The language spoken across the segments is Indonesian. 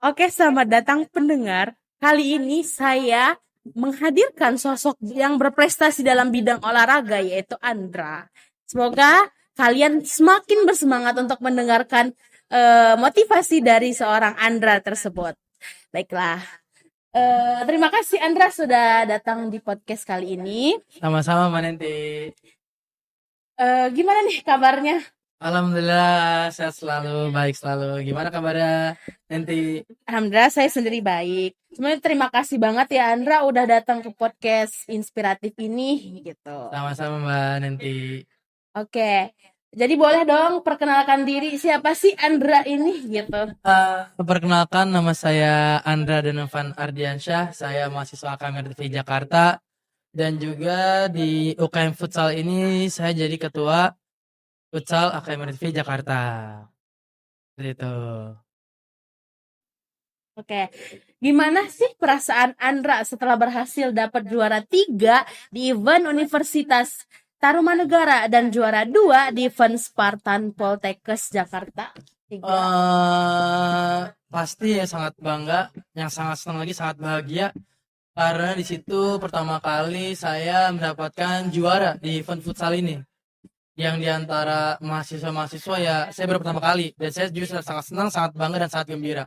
Oke, selamat datang pendengar. Kali ini saya menghadirkan sosok yang berprestasi dalam bidang olahraga yaitu Andra. Semoga kalian semakin bersemangat untuk mendengarkan motivasi dari seorang Andra tersebut. Baiklah. Terima kasih Andra sudah datang di podcast kali ini. Sama-sama Mbak Nenti. Gimana nih kabarnya? Alhamdulillah sehat selalu, baik selalu. Gimana kabarnya Nenti? Alhamdulillah saya sendiri baik. Sebenarnya terima kasih banget ya Andra udah datang ke podcast inspiratif ini gitu. Sama-sama Mbak Nenti. Oke. Jadi boleh dong perkenalkan diri siapa sih Andra ini gitu. Perkenalkan, nama saya Andra Donovan Ardiansyah. Saya mahasiswa AKM RTV Jakarta. Dan juga di UKM Futsal ini saya jadi ketua Futsal AKM RTV Jakarta. Seperti itu. Oke. Gimana sih perasaan Andra setelah berhasil dapat juara 3 di event Universitas Tarumanegara dan juara 2 di event Spartan Poltekkes Jakarta? 3. Pasti ya sangat bangga, yang sangat senang lagi, sangat bahagia karena di situ pertama kali saya mendapatkan juara di event futsal ini. Yang diantara mahasiswa-mahasiswa ya saya baru pertama kali, dan saya juga sangat senang, sangat bangga dan sangat gembira.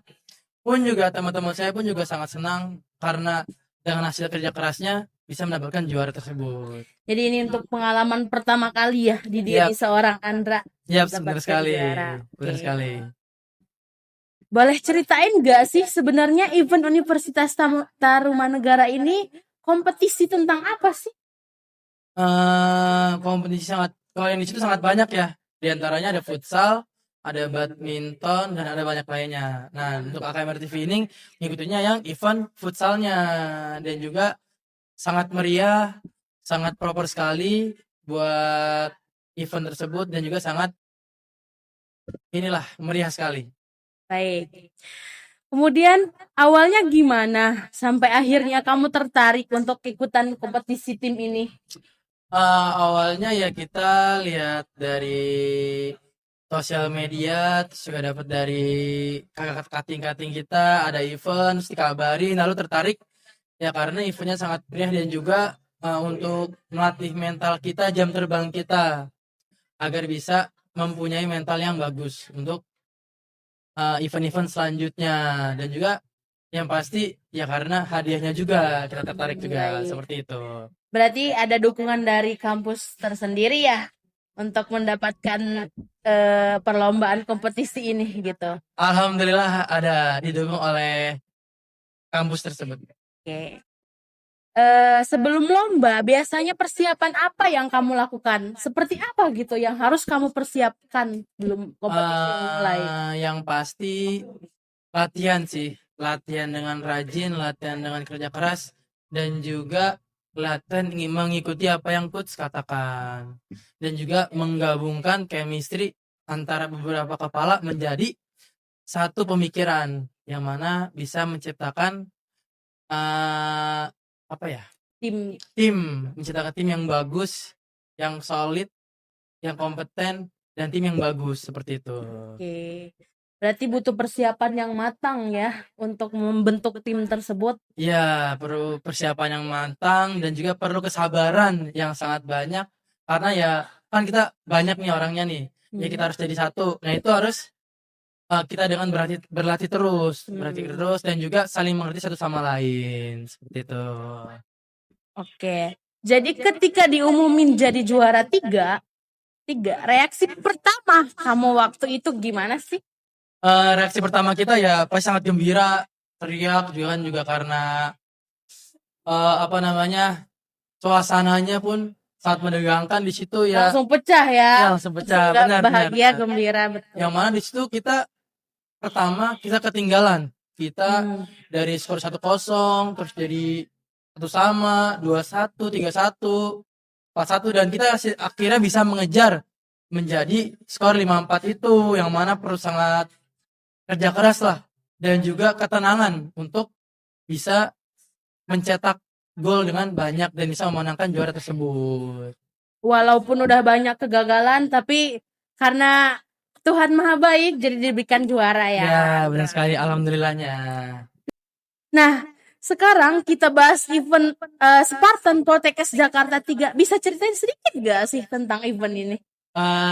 Pun juga teman-teman saya pun juga sangat senang karena dengan hasil kerja kerasnya bisa mendapatkan juara tersebut. Jadi ini untuk pengalaman pertama kali ya di diri seorang Andra. Iya, benar Dapatkan sekali. juara. Benar Oke. sekali. Boleh ceritain nggak sih sebenarnya event Universitas Tarumanegara ini kompetisi tentang apa sih? Kompetisi kalau yang di situ sangat banyak ya. Di antaranya ada futsal, ada badminton, dan ada banyak lainnya. Nah, untuk AKM RTV ini ngikutinnya yang event futsalnya, dan juga sangat meriah, sangat proper sekali buat event tersebut, dan juga sangat meriah sekali. Baik. Kemudian awalnya gimana sampai akhirnya kamu tertarik untuk ikutan kompetisi tim ini? Awalnya ya kita lihat dari sosial media, terus juga dapat dari kakak kating-kating kita ada event, terus dikabarin, lalu tertarik ya karena eventnya sangat meriah, dan juga untuk melatih mental kita, jam terbang kita agar bisa mempunyai mental yang bagus untuk event-event selanjutnya. Dan juga yang pasti ya karena hadiahnya juga kita tertarik juga. Baik. Seperti itu. Berarti ada dukungan dari kampus tersendiri ya untuk mendapatkan perlombaan kompetisi ini gitu. Alhamdulillah ada didukung oleh kampus tersebut. Oke. Sebelum lomba biasanya persiapan apa yang kamu lakukan? Seperti apa gitu yang harus kamu persiapkan belum kompetisi mulai? Yang pasti latihan sih, latihan dengan rajin, latihan dengan kerja keras, dan juga latihan mengikuti apa yang coach katakan, dan juga menggabungkan chemistry antara beberapa kepala menjadi satu pemikiran yang mana bisa menciptakan tim menciptakan tim yang bagus, yang solid, yang kompeten, dan tim yang bagus seperti itu. Oke. Berarti butuh persiapan yang matang ya untuk membentuk tim tersebut. Iya, perlu persiapan yang matang dan juga perlu kesabaran yang sangat banyak, karena ya kan kita banyak nih orangnya nih. Ya kita harus jadi satu. Nah, itu harus kita dengan berlatih terus dan juga saling mengerti satu sama lain seperti itu. Oke. Jadi ketika diumumin jadi juara 3, reaksi pertama kamu waktu itu gimana sih? Reaksi pertama kita ya pasti sangat gembira, teriak juga karena suasananya pun sangat menegangkan di situ ya. Langsung pecah ya. Langsung pecah, benar. Bahagia, gembira, betul. Yang mana di situ kita pertama kita ketinggalan. Kita dari skor 1-0 terus jadi 1-1, 2-1, 3-1, 4-1, dan kita akhirnya bisa mengejar menjadi skor 5-4 itu, yang mana perlu sangat kerja keras lah dan juga ketenangan untuk bisa mencetak gol dengan banyak dan bisa memenangkan juara tersebut. Walaupun udah banyak kegagalan, tapi karena Tuhan Maha Baik jadi diberikan juara ya. Ya, benar sekali. Alhamdulillahnya. Nah, sekarang kita bahas event Spartan Poltekkes Jakarta 3. Bisa ceritain sedikit gak sih tentang event ini?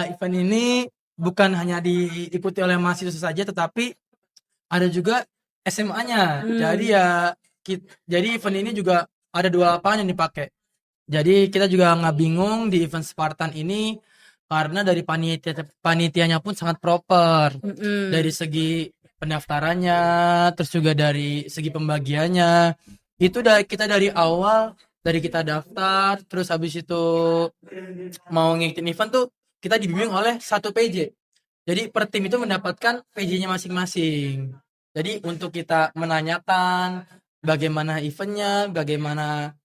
Event ini bukan hanya diikuti oleh mahasiswa saja, tetapi ada juga SMA-nya. Jadi ya, jadi event ini juga ada 2 lapangan yang dipakai. Jadi kita juga nggak bingung di event Spartan ini karena dari panitianya pun sangat proper. Dari segi pendaftarannya, terus juga dari segi pembagiannya. Itu kita dari awal, dari kita daftar, terus habis itu mau ngikutin event tuh kita dibimbing oleh 1 PJ. Jadi per tim itu mendapatkan PJ-nya masing-masing. Jadi untuk kita menanyakan bagaimana eventnya, bagaimana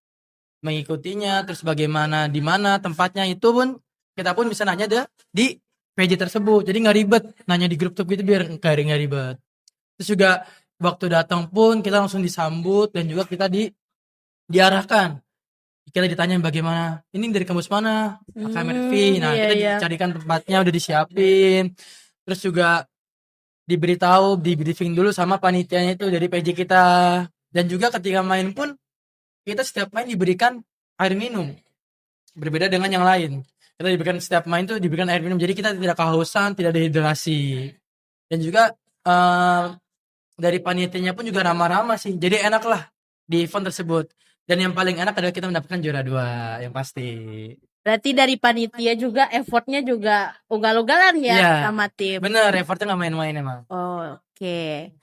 mengikutinya, terus bagaimana di mana tempatnya, itu pun kita pun bisa nanya di PJ tersebut. Jadi nggak ribet nanya di grup tuh gitu, biar nggak ribet. Terus juga waktu datang pun kita langsung disambut dan juga kita diarahkan. Kita ditanya bagaimana, ini dari kampus mana, KMRV. Nah, kita dicarikan tempatnya, udah disiapin. Terus juga diberitahu, di briefing dulu sama panitianya itu dari PJ kita. Dan juga ketika main pun kita setiap main diberikan air minum. Berbeda dengan yang lain. Kita diberikan setiap main tuh diberikan air minum. Jadi kita tidak kehausan, tidak dehidrasi. Dan juga dari panitianya pun juga ramah-ramah sih. Jadi enak lah di event tersebut. Dan yang paling enak adalah kita mendapatkan juara 2 yang pasti. Berarti dari panitia juga effortnya juga ugal-ugalan ya sama tim. Bener, effortnya nggak main-main emang. Oke.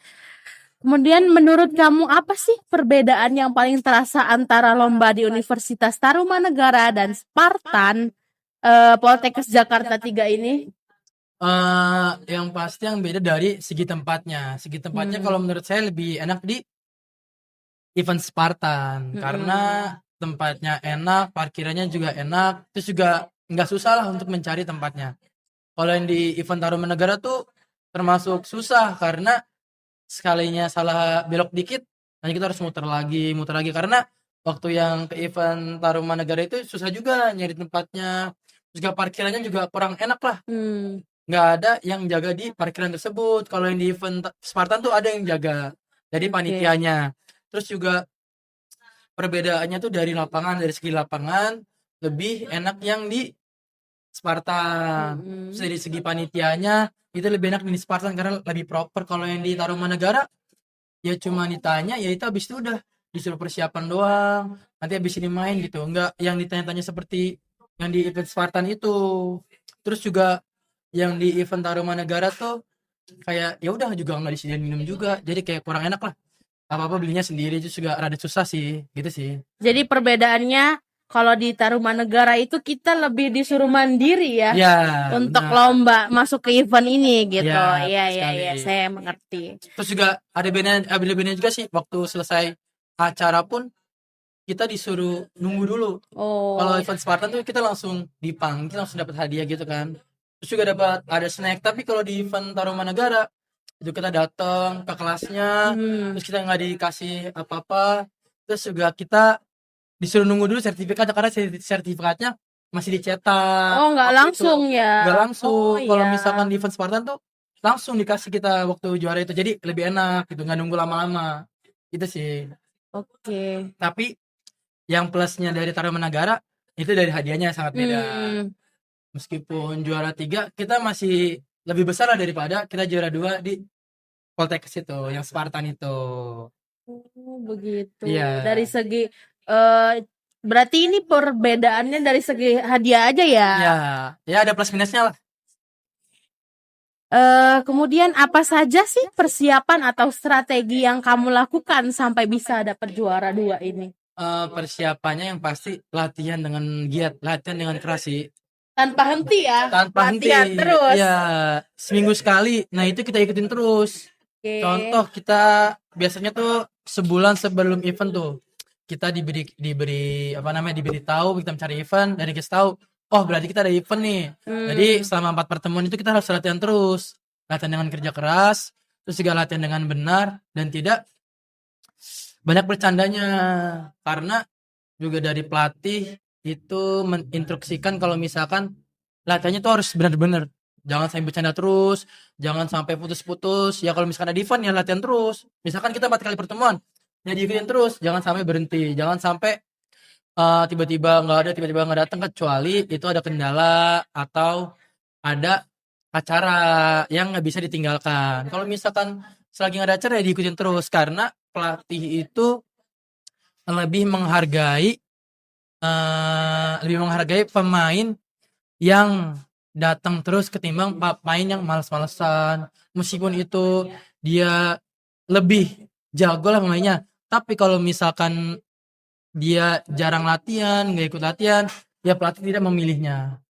Kemudian menurut kamu apa sih perbedaan yang paling terasa antara lomba di Universitas Tarumanegara dan Spartan Poltekkes Jakarta 3 ini? Yang pasti yang beda dari segi tempatnya. Segi tempatnya kalau menurut saya lebih enak di event Spartan karena tempatnya enak, parkirannya juga enak, terus juga nggak susah lah untuk mencari tempatnya. Kalau yang di event Tarumanegara tuh termasuk susah karena sekalinya salah belok dikit, nanti kita harus muter lagi karena waktu yang ke event Tarumanegara itu susah juga nyari tempatnya, terus juga parkirannya juga kurang enak lah. Nggak ada yang jaga di parkiran tersebut. Kalau yang di event Spartan tuh ada yang jaga dari panitianya. Terus juga perbedaannya tuh dari segi lapangan lebih enak yang di Spartan. Terus dari segi panitianya itu lebih enak di Spartan karena lebih proper. Kalau yang di Tarumanegara ya cuma ditanya, ya itu habis itu udah disuruh persiapan doang. Nanti habis ini main gitu. Enggak yang ditanya-tanya seperti yang di event Spartan itu. Terus juga yang di event Tarumanegara tuh kayak ya udah juga nggak disediain minum juga. Jadi kayak kurang enak lah. Apa-apa belinya sendiri, itu juga rada susah sih, gitu sih. Jadi perbedaannya kalau di Tarumanegara itu kita lebih disuruh mandiri ya, untuk lomba masuk ke event ini gitu. Iya, saya mengerti. Terus juga ada bedanya juga sih, waktu selesai acara pun kita disuruh nunggu dulu. Kalau event Spartan tuh kita langsung dipanggil, langsung dapat hadiah gitu kan. Terus juga ada snack. Tapi kalau di event Tarumanegara itu kita datang ke kelasnya, terus kita nggak dikasih apa-apa, terus juga kita disuruh nunggu dulu sertifikatnya karena sertifikatnya masih dicetak. Nggak langsung ya? Nggak langsung. Kalau misalkan di event Spartan tuh langsung dikasih kita waktu juara itu, jadi lebih enak gitu, nggak nunggu lama-lama. Itu sih. Oke. Tapi yang plusnya dari Tarumanegara itu dari hadiahnya sangat beda. Meskipun juara 3 kita masih lebih besar lah daripada kita juara 2 di Poltekkes itu, yang Spartan itu. Begitu. Dari segi berarti ini perbedaannya dari segi hadiah aja ya? Ya ada plus minusnya lah. Kemudian apa saja sih persiapan atau strategi yang kamu lakukan sampai bisa dapat juara 2 ini? Persiapannya yang pasti latihan dengan giat, latihan dengan keras sih. Tanpa henti ya? Tanpa latihan henti. Terus? Ya, seminggu sekali. Nah itu kita ikutin terus. Contoh kita biasanya tuh sebulan sebelum event tuh kita diberi tahu, kita mencari event dan dikasih tahu, oh berarti kita ada event nih. Jadi selama 4 pertemuan itu kita harus latihan terus, latihan dengan kerja keras, terus juga latihan dengan benar dan tidak banyak bercandanya, karena juga dari pelatih itu menginstruksikan kalau misalkan latihannya tuh harus benar-benar Jangan sampai bercanda terus, jangan sampai putus-putus. Ya kalau misalkan ada event ya latihan terus. Misalkan kita 4 kali pertemuan, ya diikutin terus, jangan sampai berhenti. Jangan sampai tiba-tiba nggak ada, tiba-tiba nggak datang, kecuali itu ada kendala atau ada acara yang nggak bisa ditinggalkan. Kalau misalkan selagi nggak ada acara ya diikutin terus, karena pelatih itu lebih menghargai pemain yang datang terus ketimbang pemain yang malas-malesan. Meskipun itu dia lebih jago lah pemainnya, tapi kalau misalkan dia jarang latihan, nggak ikut latihan, ya pelatih tidak memilihnya.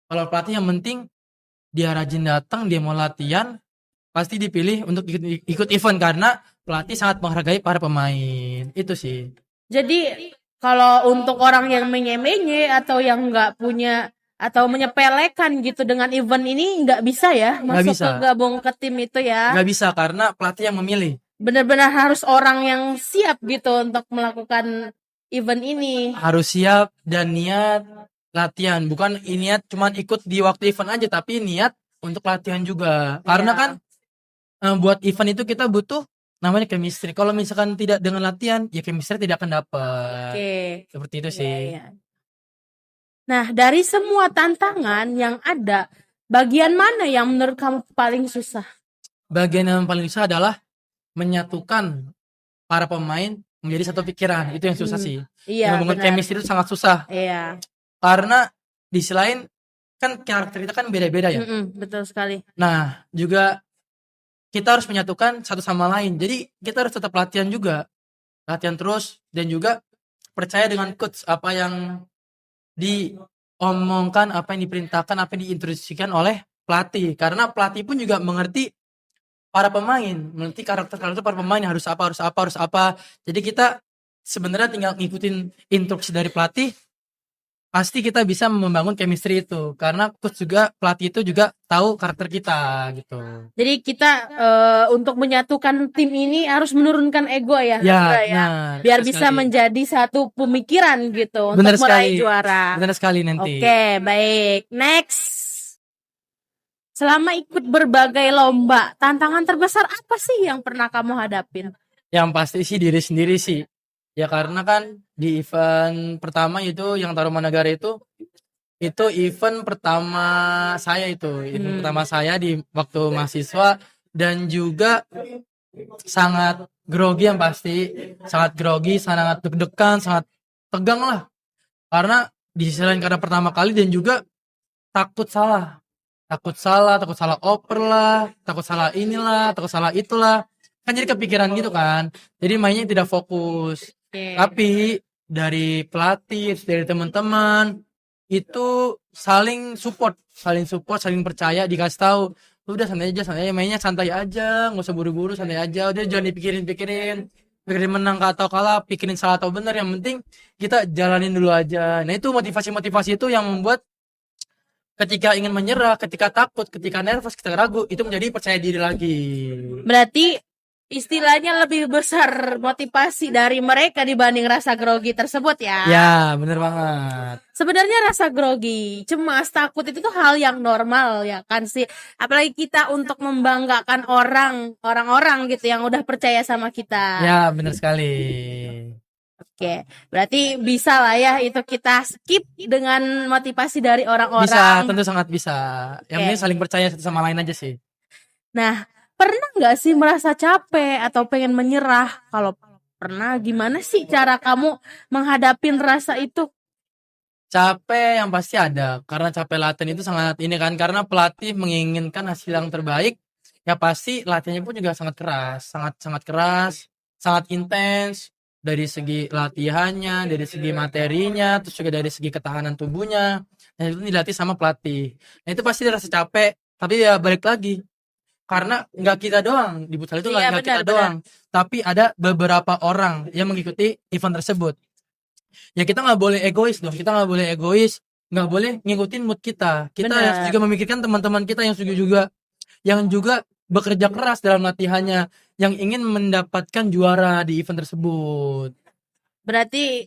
Kalau pelatih yang penting dia rajin datang, dia mau latihan, pasti dipilih untuk ikut event karena pelatih sangat menghargai para pemain. Itu sih. Jadi kalau untuk orang yang menye-menye atau yang nggak punya atau menyepelekan gitu dengan event ini nggak bisa ya Nggak masuk bisa. ke gabung ke tim itu ya. Nggak bisa karena pelatih yang memilih. Benar-benar harus orang yang siap gitu untuk melakukan event ini. Harus siap dan niat latihan. Bukan niat cuman ikut di waktu event aja, tapi niat untuk latihan juga. Karena Iya. kan buat event itu kita butuh namanya chemistry. Kalau misalkan tidak dengan latihan, ya chemistry tidak akan dapat. Oke. Seperti itu Iya, sih. iya. Nah, dari semua tantangan yang ada, bagian mana yang menurut kamu paling susah? Bagian yang paling susah adalah menyatukan para pemain menjadi satu pikiran. Itu yang susah sih. Iya, Membangun benar. chemistry itu sangat susah. Iya. Karena di sisi lain kan karakter kita kan beda-beda ya. Betul sekali. Nah, juga kita harus menyatukan satu sama lain. Jadi kita harus tetap latihan juga. Latihan terus dan juga percaya dengan coach, apa yang diomongkan, apa yang diperintahkan, apa yang diinstruksikan oleh pelatih. Karena pelatih pun juga mengerti para pemain, mengerti karakter para pemain harus apa. Jadi kita sebenarnya tinggal ngikutin instruksi dari pelatih, pasti kita bisa membangun chemistry itu. Karena coach juga, pelatih itu juga tahu karakter kita gitu. Jadi kita untuk menyatukan tim ini harus menurunkan ego ya, Ya, Andra ya. benar. Biar Benar bisa sekali. menjadi satu pemikiran gitu Benar untuk meraih sekali. juara. Benar sekali nanti. Oke, baik. Next. Selama ikut berbagai lomba, tantangan terbesar apa sih yang pernah kamu hadapin? Yang pasti sih diri sendiri sih. Ya karena kan di event pertama itu yang Tarumanagara itu event pertama saya itu. Event pertama saya di waktu mahasiswa, dan juga sangat grogi yang pasti. Sangat grogi, sangat deg-degan, sangat tegang lah. Karena di sisi lain karena pertama kali, dan juga takut salah oper lah, takut salah inilah, takut salah itulah, kan jadi kepikiran gitu kan, jadi mainnya tidak fokus. Tapi dari pelatih, dari teman-teman itu saling support, saling percaya, dikasih tahu udah santai aja, mainnya santai aja, nggak usah buru-buru, santai aja, udah jangan pikirin menang atau kalah, pikirin salah atau benar, yang penting kita jalanin dulu aja. Nah itu motivasi itu yang membuat ketika ingin menyerah, ketika takut, ketika nervous, ketika ragu, itu menjadi percaya diri lagi. Berarti istilahnya lebih besar motivasi dari mereka dibanding rasa grogi tersebut ya. Ya, bener banget. Sebenarnya rasa grogi, cemas, takut itu tuh hal yang normal ya kan sih. Apalagi kita untuk membanggakan orang-orang gitu yang udah percaya sama kita. Ya, bener sekali. Oke, berarti bisa lah ya itu kita skip dengan motivasi dari orang-orang. Bisa, tentu sangat bisa. Yang Oke. penting saling percaya satu sama lain aja sih. Nah, pernah nggak sih merasa capek atau pengen menyerah? Kalau pernah, gimana sih cara kamu menghadapin rasa itu? Capek yang pasti ada, karena capek latihan itu sangat ini kan, karena pelatih menginginkan hasil yang terbaik, ya pasti latihannya pun juga sangat keras, sangat intens, dari segi latihannya, dari segi materinya, terus juga dari segi ketahanan tubuhnya. Nah itu dilatih sama pelatih. Nah itu pasti rasa capek, tapi ya balik lagi, karena nggak kita doang di futsal itu, Iya, nggak kita benar. doang, tapi ada beberapa orang yang mengikuti event tersebut. Ya kita nggak boleh egois dong, nggak boleh ngikutin mood kita. Kita Benar. harus juga memikirkan teman-teman kita yang juga bekerja keras dalam latihannya, yang ingin mendapatkan juara di event tersebut. Berarti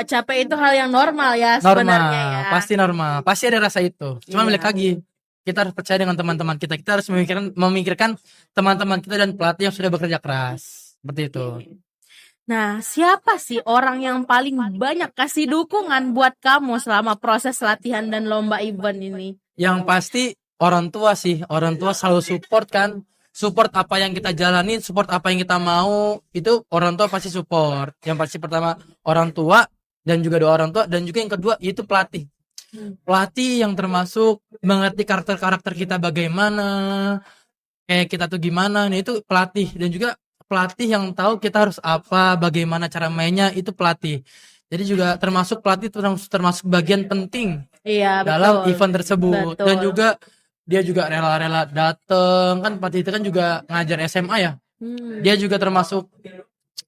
capek itu hal yang normal ya sebenarnya ya. Normal, pasti ada rasa itu. Cuma Iya. balik lagi, kita harus percaya dengan teman-teman kita. Kita harus memikirkan teman-teman kita dan pelatih yang sudah bekerja keras. Seperti itu. Nah, siapa sih orang yang paling banyak kasih dukungan buat kamu selama proses latihan dan lomba event ini? Yang pasti orang tua sih. Orang tua selalu support kan. Support apa yang kita jalani, support apa yang kita mau. Itu orang tua pasti support. Yang pasti pertama orang tua dan juga doa orang tua. Dan juga yang kedua itu pelatih. Pelatih yang termasuk mengerti karakter-karakter kita bagaimana. Kayak kita tuh gimana. Nah itu pelatih. Dan juga pelatih yang tahu kita harus apa, bagaimana cara mainnya, itu pelatih. Jadi juga termasuk pelatih termasuk bagian penting Iya, dalam betul. event tersebut. Betul. Dan juga dia juga rela-rela dateng kan, pelatih itu kan juga ngajar SMA ya. Dia juga termasuk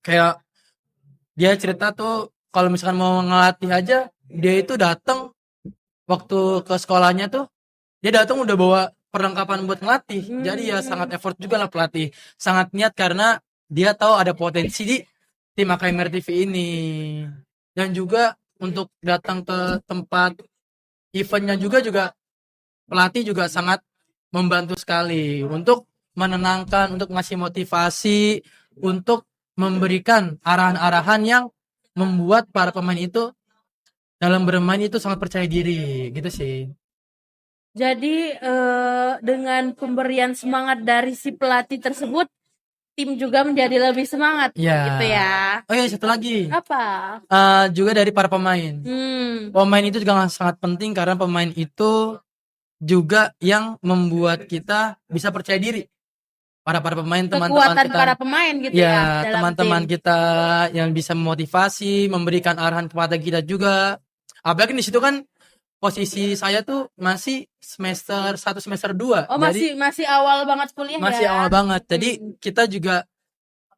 kayak dia cerita tuh kalau misalkan mau ngelatih aja dia itu datang waktu ke sekolahnya tuh dia datang udah bawa perlengkapan buat ngelatih. Jadi ya sangat effort juga lah pelatih. Sangat niat karena dia tahu ada potensi di tim AKMR TV ini. Dan juga untuk datang ke tempat eventnya juga pelatih juga sangat membantu sekali untuk menenangkan, untuk ngasih motivasi, untuk memberikan arahan-arahan yang membuat para pemain itu dalam bermain itu sangat percaya diri gitu sih. Jadi dengan pemberian semangat dari si pelatih tersebut, tim juga menjadi lebih semangat, Ya. gitu ya. Oh iya, satu lagi. Apa? Juga dari para pemain. Pemain itu juga sangat penting karena pemain itu juga yang membuat kita bisa percaya diri. Para pemain, teman-teman Kekuatan kita. para pemain gitu Ya, ya dalam teman-teman tim. kita yang bisa memotivasi, memberikan arahan kepada kita juga. Apalagi di situ kan posisi saya tuh masih semester 1 semester 2. Oh, Jadi masih awal banget kuliah masih ya. awal banget. Jadi kita juga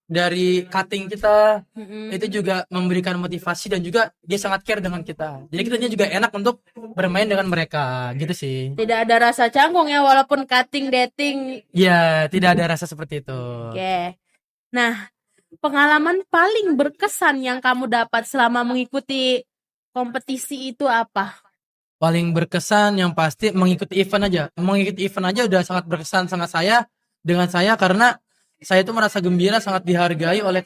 dari cutting kita itu juga memberikan motivasi dan juga dia sangat care dengan kita. Jadi kitanya juga enak untuk bermain dengan mereka gitu sih. Tidak ada rasa canggung ya walaupun cutting dating. Ya, tidak ada rasa seperti itu. Oke. Nah, pengalaman paling berkesan yang kamu dapat selama mengikuti kompetisi itu apa? Paling berkesan yang pasti mengikuti event aja. Mengikuti event aja udah sangat berkesan dengan saya karena saya itu merasa gembira, sangat dihargai oleh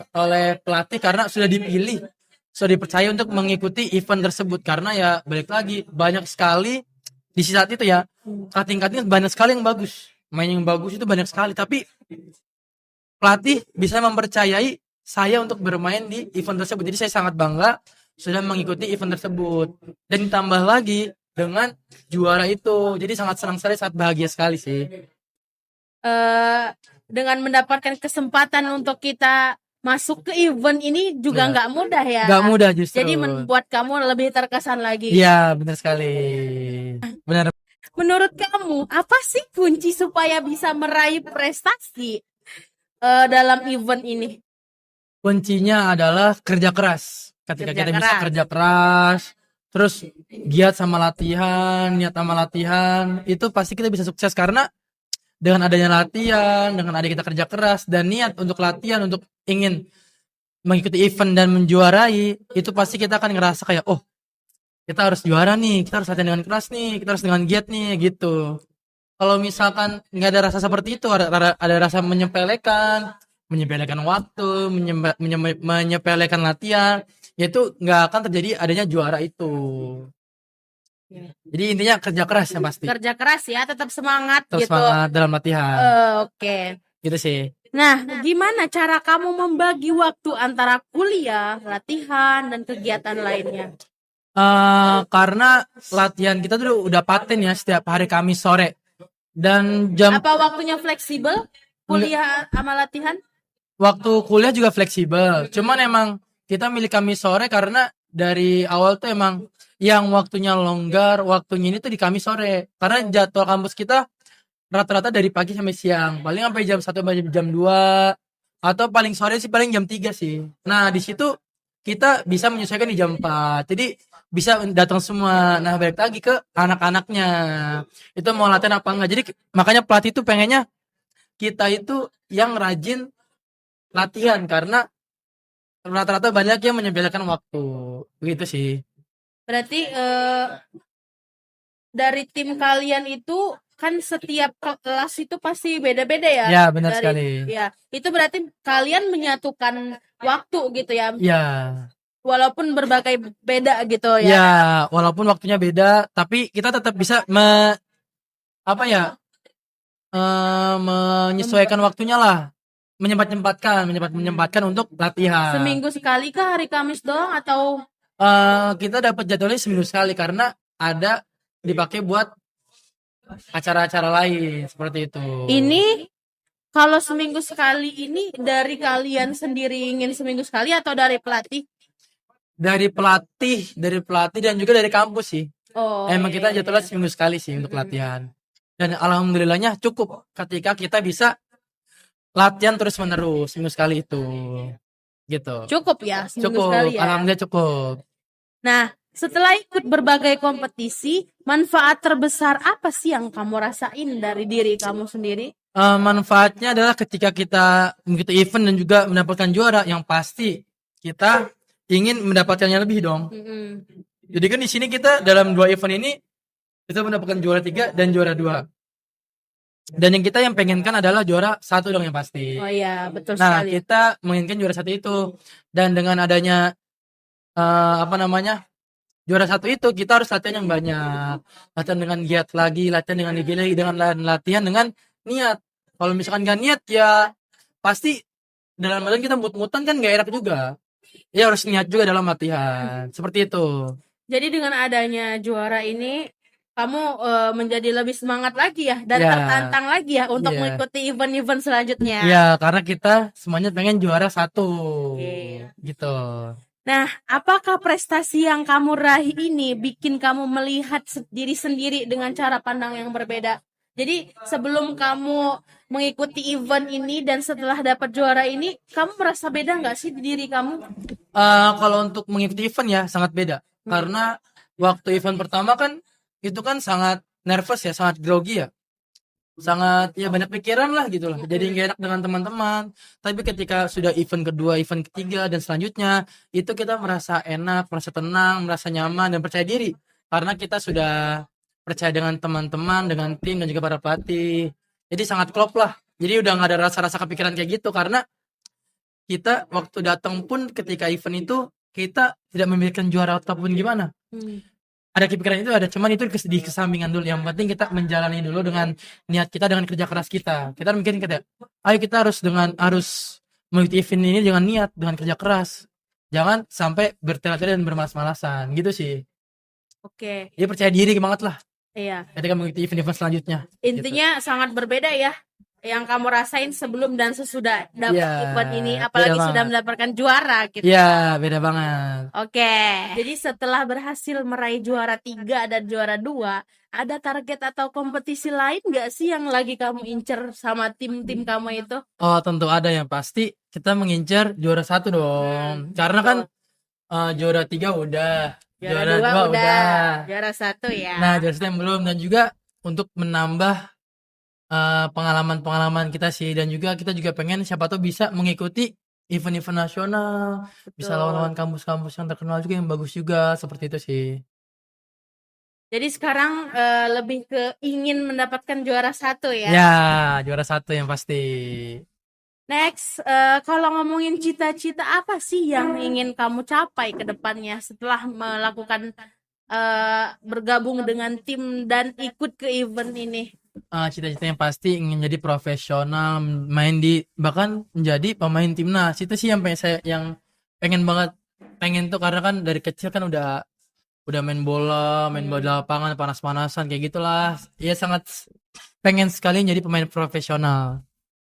pelatih karena sudah dipilih, sudah dipercaya untuk mengikuti event tersebut. Karena ya balik lagi banyak sekali di saat itu ya cutting banyak sekali yang bagus, main yang bagus itu banyak sekali. Tapi pelatih bisa mempercayai saya untuk bermain di event tersebut. Jadi saya sangat bangga sudah mengikuti event tersebut dan ditambah lagi dengan juara itu. Jadi sangat senang sekali, sangat bahagia sekali sih. Dengan mendapatkan kesempatan untuk kita masuk ke event ini juga nggak mudah ya. Nggak mudah justru. Jadi membuat kamu lebih terkesan lagi. Iya, benar sekali. Benar. Menurut kamu, apa sih kunci supaya bisa meraih prestasi dalam event ini? Kuncinya adalah kerja keras. Ketika kita bisa kerja keras, terus giat sama latihan, niat sama latihan, itu pasti kita bisa sukses karena dengan adanya latihan, dengan adanya kita kerja keras dan niat untuk latihan untuk ingin mengikuti event dan menjuarai, itu pasti kita akan ngerasa kayak oh kita harus juara nih, kita harus latihan dengan keras nih, kita harus dengan giat nih gitu. Kalau misalkan nggak ada rasa seperti itu, ada rasa menyepelekan waktu, menyepelekan latihan, yaitu nggak akan terjadi adanya juara itu. Jadi intinya kerja keras yang pasti. Kerja keras ya, tetap semangat Terus gitu. semangat dalam latihan. Oke. Gitu sih. Nah, gimana cara kamu membagi waktu antara kuliah, latihan, dan kegiatan lainnya? Karena latihan kita tuh udah paten ya setiap hari Kamis sore. Dan jam apa waktunya fleksibel? Kuliah sama latihan? Waktu kuliah juga fleksibel. Cuman emang kita milih Kamis sore karena dari awal tuh emang yang waktunya longgar, waktunya ini tuh di Kamis sore. Karena jadwal kampus kita rata-rata dari pagi sampai siang. Paling sampai jam 1 sampai jam 2 atau paling sore sih paling jam 3 sih. Nah, di situ kita bisa menyesuaikan di jam 4. Jadi bisa datang semua. Nah, balik lagi ke anak-anaknya. Itu mau latihan apa enggak. Jadi makanya pelatih itu pengennya kita itu yang rajin latihan karena rata-rata banyak yang menyempilkan waktu. Begitu sih. Berarti dari tim kalian itu kan setiap kelas itu pasti beda-beda ya. Ya, benar sekali. Ya, itu berarti kalian menyatukan waktu gitu ya. Ya. Walaupun berbagai beda gitu ya. Ya, walaupun waktunya beda, tapi kita tetap bisa menyesuaikan waktunya lah. Menyempatkan untuk latihan. Seminggu sekali kah hari Kamis doang atau Kita dapat jadwalnya seminggu sekali karena ada dipakai buat acara-acara lain seperti itu. ini kalau seminggu sekali ini dari kalian sendiri ingin seminggu sekali atau dari pelatih? Dari pelatih dan juga dari kampus sih. Oh, Emang iya, kita iya, jadwalnya iya. seminggu sekali sih untuk latihan. Dan alhamdulillahnya cukup ketika kita bisa latihan terus menerus seminggu sekali itu. Gitu. Cukup ya seminggu Cukup, sekali ya. alhamdulillah cukup. Nah, setelah ikut berbagai kompetisi, manfaat terbesar apa sih yang kamu rasain dari diri kamu sendiri? Manfaatnya adalah ketika kita mengikuti event dan juga mendapatkan juara, yang pasti kita ingin mendapatkannya lebih dong. Mm-mm. Jadi kan di sini kita dalam 2 event ini kita mendapatkan juara 3 dan juara 2. Dan yang kita yang pengenkan adalah juara 1 dong yang pasti. Oh iya, betul Nah, sekali. kita menginginkan juara 1 itu. Dan dengan adanya juara 1 itu kita harus latihan yang banyak. Latihan dengan giat lagi, latihan dengan gigi, dengan latihan dengan niat. Kalau misalkan gak niat ya pasti dalam badan kita mut-mutan kan gak enak juga. Ya harus niat juga dalam latihan. Seperti itu. Jadi dengan adanya juara ini, kamu menjadi lebih semangat lagi ya dan Ya. tertantang lagi ya untuk Iya. mengikuti event-event selanjutnya. Ya, karena kita semuanya pengen juara 1. Oke. Gitu. Nah, apakah prestasi yang kamu raih ini bikin kamu melihat diri sendiri dengan cara pandang yang berbeda? Jadi sebelum kamu mengikuti event ini dan setelah dapat juara ini, kamu merasa beda nggak sih di diri kamu? Kalau untuk mengikuti event ya sangat beda. Karena waktu event pertama kan itu kan sangat nervous ya, sangat grogi ya. Sangat ya banyak pikiran lah gitu lah. Jadi gak enak dengan teman-teman. Tapi ketika sudah event kedua, event ketiga dan selanjutnya, itu kita merasa enak, merasa tenang, merasa nyaman dan percaya diri. Karena kita sudah percaya dengan teman-teman, dengan tim dan juga para pelatih. Jadi sangat klop lah. Jadi udah gak ada rasa-rasa kepikiran kayak gitu karena kita waktu datang pun ketika event itu kita tidak memikirkan juara ataupun gimana. Ada kepikiran itu ada, cuman itu di kesampingan dulu. Yang penting kita menjalani dulu dengan niat kita, dengan kerja keras kita. Kita mungkin ayo kita harus mengikuti event ini dengan niat, dengan kerja keras. Jangan sampai bertele-tele dan bermalas-malasan gitu sih. Oke. Dia percaya diri banget lah Iya. ketika mengikuti event-event selanjutnya. Intinya sangat berbeda ya yang kamu rasain sebelum dan sesudah dapat Iya, event ini, beda apalagi sudah banget. mendapatkan juara gitu. Iya, beda banget. Oke. Jadi setelah berhasil meraih juara 3 dan juara 2, ada target atau kompetisi lain nggak sih yang lagi kamu incer sama tim-tim kamu itu? Oh, tentu ada yang pasti kita mengincar juara 1 dong. Karena kan juara 3 udah, Juara 2 2 udah, juara 1 ya. Nah, juara 1 yang belum, dan juga untuk menambah pengalaman-pengalaman kita sih, dan juga kita juga pengen siapa tahu bisa mengikuti event-event nasional, bisa lawan-lawan kampus-kampus yang terkenal juga yang bagus juga, seperti itu sih. Jadi sekarang lebih ke ingin mendapatkan juara 1 ya. Ya, juara 1 yang pasti. Next, kalau ngomongin cita-cita apa sih yang ingin kamu capai ke depannya setelah melakukan bergabung dengan tim dan ikut ke event ini? Cita-cita yang pasti ingin jadi profesional, bahkan menjadi pemain timnas. Itu sih yang pengen banget, pengen tuh, karena kan dari kecil kan udah main bola di lapangan, panas-panasan kayak gitulah. Ya sangat pengen sekali jadi pemain profesional,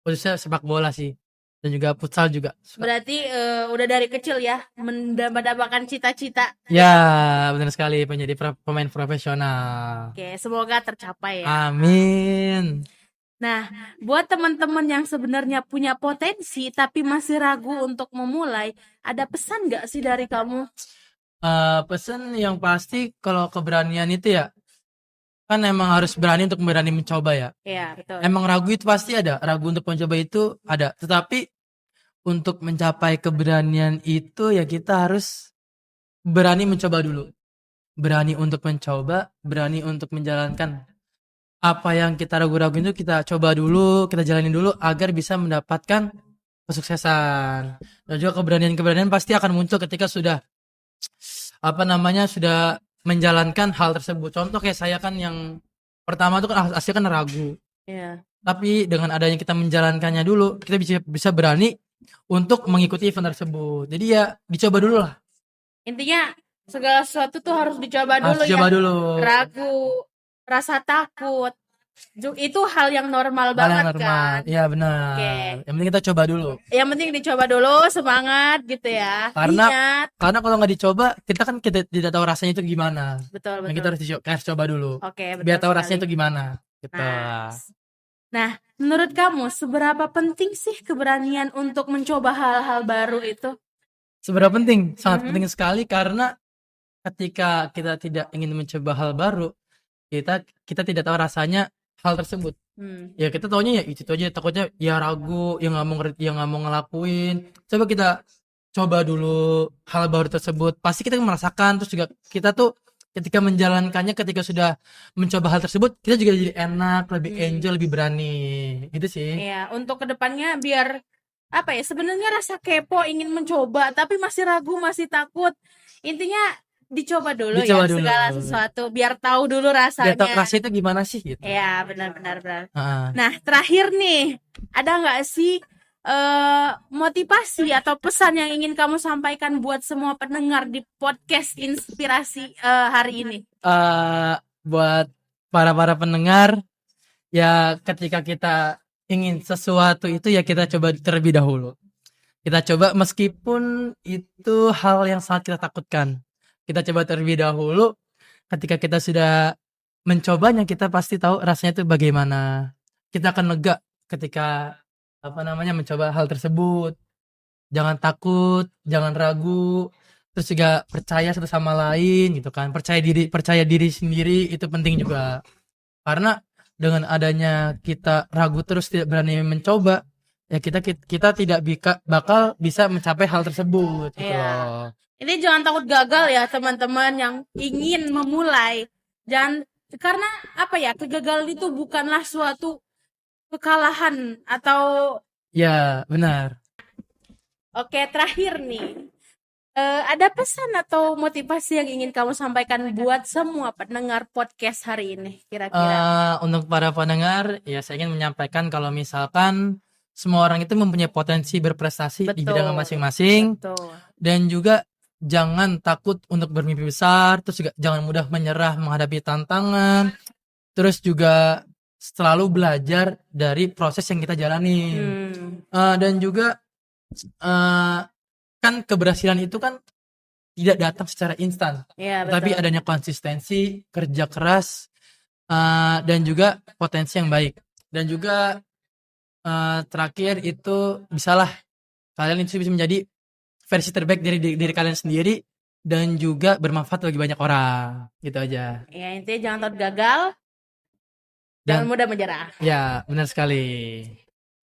khususnya sepak bola sih, dan juga futsal juga. Berarti udah dari kecil ya mendapatkan cita-cita. Ya, benar sekali, menjadi pemain profesional. Oke, semoga tercapai ya. Amin. Nah, buat teman-teman yang sebenarnya punya potensi tapi masih ragu untuk memulai, ada pesan nggak sih dari kamu? Pesan yang pasti kalau keberanian itu ya, kan emang harus berani mencoba ya. Iya, betul. Emang ragu itu pasti ada, ragu untuk mencoba itu ada. Tetapi untuk mencapai keberanian itu ya kita harus berani mencoba dulu. Berani untuk mencoba, berani untuk menjalankan apa yang kita ragu-ragu itu kita coba dulu, kita jalanin dulu agar bisa mendapatkan kesuksesan. Dan juga keberanian-keberanian pasti akan muncul ketika sudah sudah menjalankan hal tersebut. Contoh kayak saya kan yang pertama tuh kan asli kan ragu. Iya. Tapi dengan adanya kita menjalankannya dulu, kita bisa berani untuk mengikuti event tersebut. Jadi ya dicoba dulu lah. Intinya segala sesuatu tuh harus dicoba Harus dulu coba ya. dulu. Ragu, rasa takut, itu hal yang normal Hal yang banget normal. kan. Iya benar. Oke. Yang penting kita coba dulu. Yang penting dicoba dulu, semangat gitu ya. Karena Niat. kalau nggak dicoba, kita tidak tahu rasanya itu gimana. Betul, Nah, kita betul. harus coba dulu. Oke, betul Biar tahu sekali. rasanya itu gimana. Gitu. Nice. Nah, menurut kamu seberapa penting sih keberanian untuk mencoba hal-hal baru itu? Seberapa penting? Sangat Mhm. penting sekali karena ketika kita tidak ingin mencoba hal baru, kita tidak tahu rasanya hal tersebut. Ya kita taunya ya itu aja, takutnya ya ragu, yang nggak mau ngelakuin. Coba kita coba dulu hal baru tersebut, pasti kita merasakan. Terus juga kita tuh ketika menjalankannya, ketika sudah mencoba hal tersebut, kita juga jadi enak, lebih enjoy, lebih berani gitu sih. Iya, untuk kedepannya biar apa ya? Sebenarnya rasa kepo ingin mencoba, tapi masih ragu, masih takut. Intinya dicoba dulu Dicoba ya dulu. segala sesuatu, biar tahu dulu Biar tahu rasanya. rasanya itu gimana sih gitu. Iya, benar-benar. Heeh. Nah, terakhir nih, ada nggak sih motivasi atau pesan yang ingin kamu sampaikan buat semua pendengar di podcast inspirasi hari ini? Buat para pendengar, ya ketika kita ingin sesuatu itu ya kita coba terlebih dahulu. Kita coba meskipun itu hal yang sangat kita takutkan. Kita coba terlebih dahulu. Ketika kita sudah mencobanya, kita pasti tahu rasanya itu bagaimana. Kita akan lega ketika mencoba hal tersebut. Jangan takut, jangan ragu. Terus juga percaya satu sama lain gitu kan. Percaya diri sendiri itu penting juga. Karena dengan adanya kita ragu terus tidak berani mencoba, ya kita tidak bakal bisa mencapai hal tersebut gitu Iya. loh. Ini jangan takut gagal ya teman-teman yang ingin memulai. Jangan, karena apa ya, kegagalan itu bukanlah suatu kekalahan atau Ya benar. Oke, terakhir nih. Ada pesan atau motivasi yang ingin kamu sampaikan buat semua pendengar podcast hari ini kira-kira? Untuk para pendengar, ya saya ingin menyampaikan kalau misalkan semua orang itu mempunyai potensi berprestasi di bidang masing-masing. Betul. Dan juga jangan takut untuk bermimpi besar. Terus juga jangan mudah menyerah menghadapi tantangan. Terus juga selalu belajar dari proses yang kita jalani. Dan juga kan keberhasilan itu kan tidak datang secara instan. Iya, Tapi betul. adanya konsistensi, kerja keras, dan juga potensi yang baik. Dan juga terakhir itu bisalah kalian itu bisa menjadi versi terbaik dari diri kalian sendiri dan juga bermanfaat bagi banyak orang. Gitu aja. Ya, intinya jangan takut gagal, jangan mudah menyerah. Ya, benar sekali.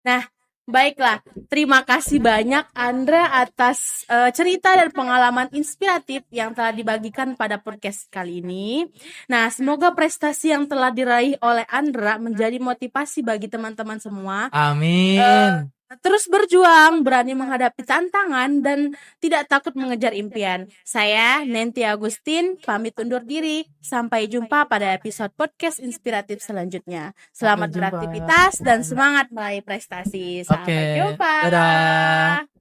Nah, baiklah. Terima kasih banyak Andra atas cerita dan pengalaman inspiratif yang telah dibagikan pada podcast kali ini. Nah, semoga prestasi yang telah diraih oleh Andra menjadi motivasi bagi teman-teman semua. Amin. Terus berjuang, berani menghadapi tantangan, dan tidak takut mengejar impian. Saya, Nanti Agustin, pamit undur diri. Sampai jumpa pada episode podcast inspiratif selanjutnya. Selamat Sampai jumpa. beraktivitas dan semangat meraih prestasi. Sampai Oke, jumpa. dadah.